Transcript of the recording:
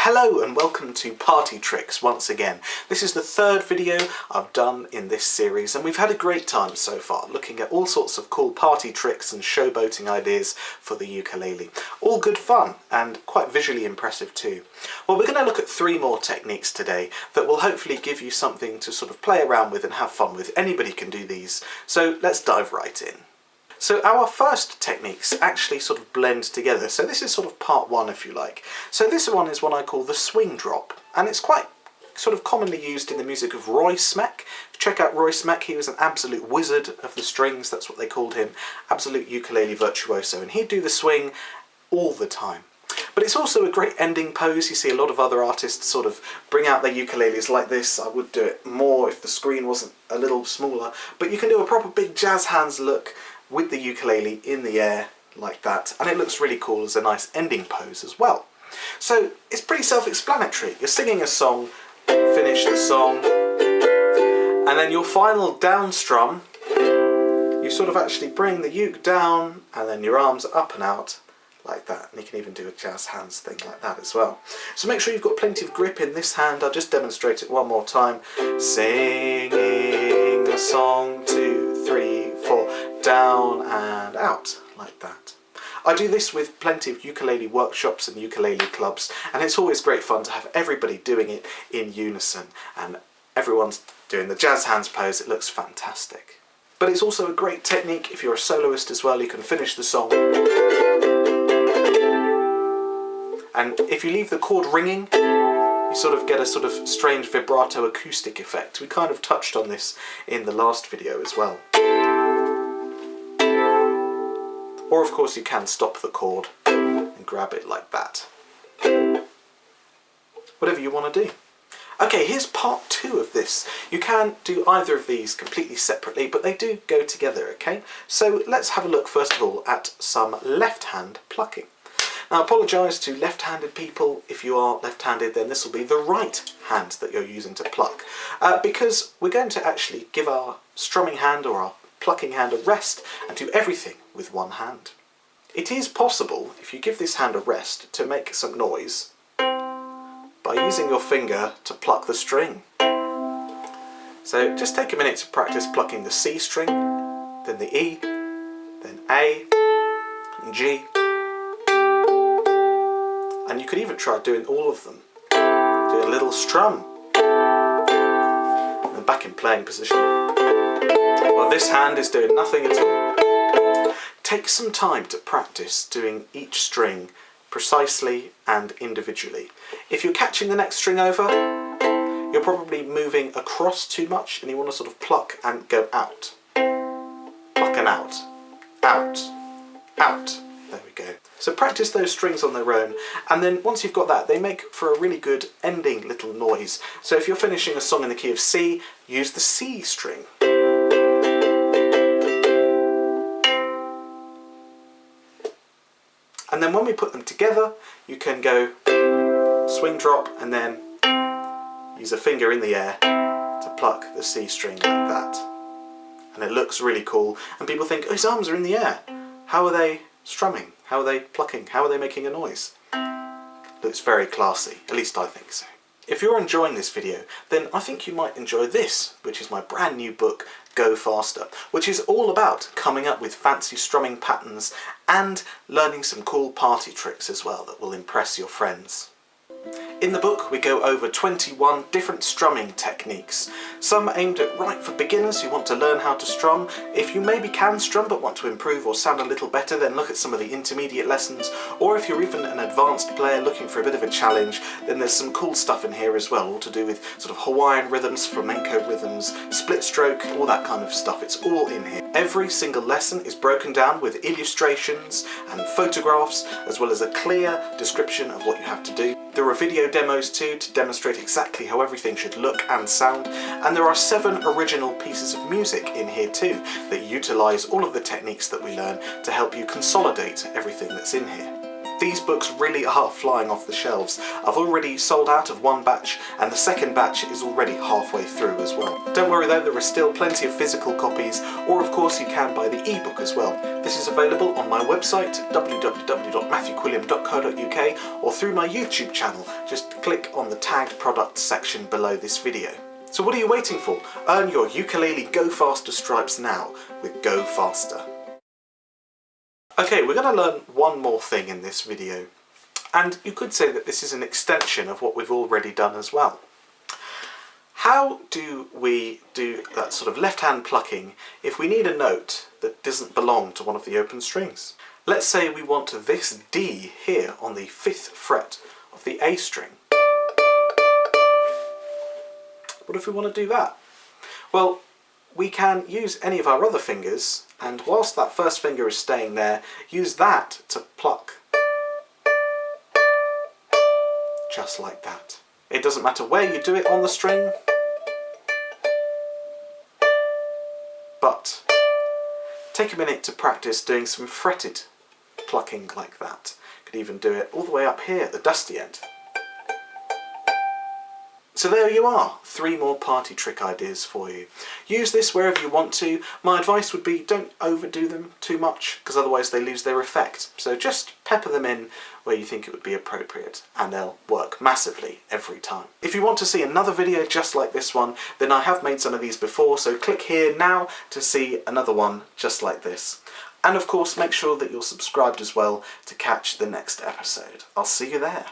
Hello and welcome to Party Tricks once again. This is the third video I've done in this series and we've had a great time so far looking at all sorts of cool party tricks and showboating ideas for the ukulele. All good fun and quite visually impressive too. Well, we're going to look at three more techniques today that will hopefully give you something to sort of play around with and have fun with. Anybody can do these, so let's dive right in. So our first techniques actually sort of blend together. So this is sort of part one, if you like. So this one is what I call the swing drop, and it's quite sort of commonly used in the music of Roy Smeck. Check out Roy Smeck, he was an absolute wizard of the strings, that's what they called him, absolute ukulele virtuoso, and he'd do the swing all the time. But it's also a great ending pose. You see a lot of other artists sort of bring out their ukuleles like this. I would do it more if the screen wasn't a little smaller, but you can do a proper big jazz hands look with the ukulele in the air like that, and it looks really cool as a nice ending pose as well. So it's pretty self-explanatory. You're singing a song, finish the song, and then your final down strum, you sort of actually bring the uke down and then your arms are up and out like that, and you can even do a jazz hands thing like that as well. So make sure you've got plenty of grip in this hand. I'll just demonstrate it one more time. Singing a song, 2, 3, 4, down and out like that. I do this with plenty of ukulele workshops and ukulele clubs, and it's always great fun to have everybody doing it in unison and everyone's doing the jazz hands pose. It looks fantastic. But it's also a great technique if you're a soloist as well. You can finish the song, and if you leave the chord ringing, you sort of get a sort of strange vibrato acoustic effect. We kind of touched on this in the last video as well. Or of course you can stop the chord and grab it like that. Whatever you want to do. Okay, here's part two of this. You can do either of these completely separately, but they do go together, okay? So let's have a look first of all at some left hand plucking. Now I apologise to left-handed people. If you are left-handed, then this will be the right hand that you're using to pluck, because we're going to actually give our strumming hand or our plucking hand a rest and do everything with one hand. It is possible, if you give this hand a rest, to make some noise by using your finger to pluck the string. So just take a minute to practice plucking the C string, then the E, then A, and G. And you could even try doing all of them. Do a little strum. And then back in playing position. Well, this hand is doing nothing at all. Take some time to practice doing each string precisely and individually. If you're catching the next string over, you're probably moving across too much and you want to sort of pluck and go out. Pluck and out. Out. Out. There we go. So practice those strings on their own, and then once you've got that, they make for a really good ending little noise. So if you're finishing a song in the key of C, use the C string. And then when we put them together, you can go swing drop and then use a finger in the air to pluck the C string like that. And it looks really cool, and people think, oh, his arms are in the air. How are they strumming? How are they plucking? How are they making a noise? Looks very classy, at least I think so. If you're enjoying this video, then I think you might enjoy this, which is my brand new book, Go Faster, which is all about coming up with fancy strumming patterns and learning some cool party tricks as well that will impress your friends. In the book we go over 21 different strumming techniques, some aimed at right for beginners who want to learn how to strum. If you maybe can strum but want to improve or sound a little better, then look at some of the intermediate lessons, or if you're even an advanced player looking for a bit of a challenge, then there's some cool stuff in here as well, all to do with sort of Hawaiian rhythms, flamenco rhythms, split stroke, all that kind of stuff. It's all in here. Every single lesson is broken down with illustrations and photographs, as well as a clear description of what you have to do. There are video demos too to demonstrate exactly how everything should look and sound, and there are 7 original pieces of music in here too that utilise all of the techniques that we learn to help you consolidate everything that's in here. These books really are flying off the shelves. I've already sold out of one batch, and the second batch is already halfway through as well. Don't worry though, there are still plenty of physical copies, or of course you can buy the ebook as well. This is available on my website, www.matthewquilliam.co.uk, or through my YouTube channel. Just click on the tagged products section below this video. So what are you waiting for? Earn your ukulele Go Faster stripes now with Go Faster. Okay, we're going to learn one more thing in this video, and you could say that this is an extension of what we've already done as well. How do we do that sort of left-hand plucking if we need a note that doesn't belong to one of the open strings? Let's say we want this D here on the 5th fret of the A string. What if we want to do that? Well, we can use any of our other fingers, and whilst that first finger is staying there, use that to pluck. Just like that. It doesn't matter where you do it on the string, but take a minute to practice doing some fretted plucking like that. You could even do it all the way up here at the dusty end. So there you are, 3 more party trick ideas for you. Use this wherever you want to. My advice would be don't overdo them too much, because otherwise they lose their effect. So just pepper them in where you think it would be appropriate, and they'll work massively every time. If you want to see another video just like this one, then I have made some of these before, so click here now to see another one just like this. And of course make sure that you're subscribed as well to catch the next episode. I'll see you there.